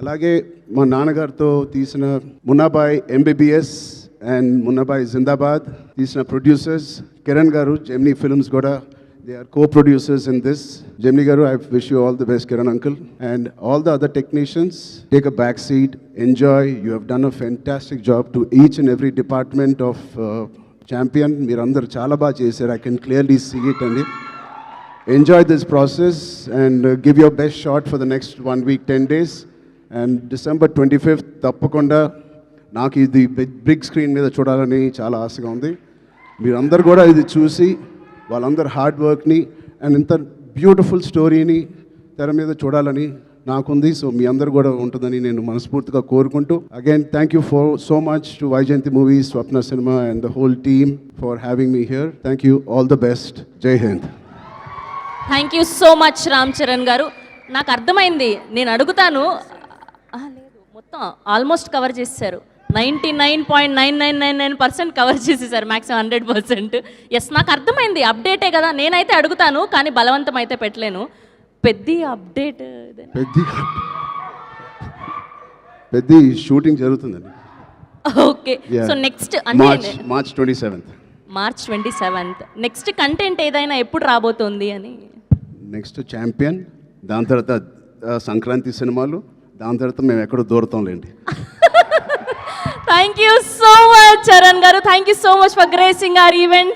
అలాగే మా నాన్నగారితో తీసిన మున్నాబాయ్ ఎంబీబీఎస్ అండ్ మున్నాబాయ్ జిందాబాద్ తీసిన ప్రొడ్యూసర్స్ కిరణ్ గారు, జెమినీ ఫిల్మ్స్ కూడా they are co-producers in this. Gemini garu, I wish you all the best, Kiran uncle, and all the other technicians. Take a back seat, enjoy. You have done a fantastic job to each and every department of Champion. Meerandaru chaala baa chesaru. I can clearly see it, and enjoy this process and give your best shot for the next 1 week, 10 days. And December 25th, తప్పకుండా నాకు ఇది big screen మీద చూడాలని చాలా ఆశగా ఉంది. మీరందరూ కూడా ఇది చూసి వాళ్ళందరూ హార్డ్ వర్క్ని అండ్ ఇంత బ్యూటిఫుల్ స్టోరీని తెర మీద చూడాలని నాకుంది. సో మీ అందరు కూడా ఉంటుందని నేను మనస్ఫూర్తిగా కోరుకుంటూ again thank you for so much to Vyjayanthi movies, Swapna cinema and the whole team for having me here. Thank you, all the best, Jai Hind. Thank you so much Ram Charan గారు. నాకు అర్థమైంది, నేను అడుగుతాను. లేదు, మొత్తం ఆల్మోస్ట్ కవర్ చేశారు. 99.9999% కవర్ చేసేసారు, మ్యాక్సిమం 100%. ఎస్, నాకు అర్థమైంది, అప్డేటే కదా. నేనైతే అడుగుతాను కానీ బలవంతం అయితే పెట్టలేను. పెద్ద అప్డేట్, పెద్ద షూటింగ్ జరుగుతుందండి. ఓకే, సో నెక్స్ట్ అంటే మార్చ్ 27th నెక్స్ట్ కంటెంట్ ఏదైనా ఎప్పుడు రాబోతోంది అని? నెక్స్ట్ ఛాంపియన్, దాని తర్వాత సంక్రాంతి సినిమాలు, దాని తర్వాత మేము ఎక్కడో దూరతాంలేండి. Thank you so much, Charan garu. Thank you so much for gracing our event.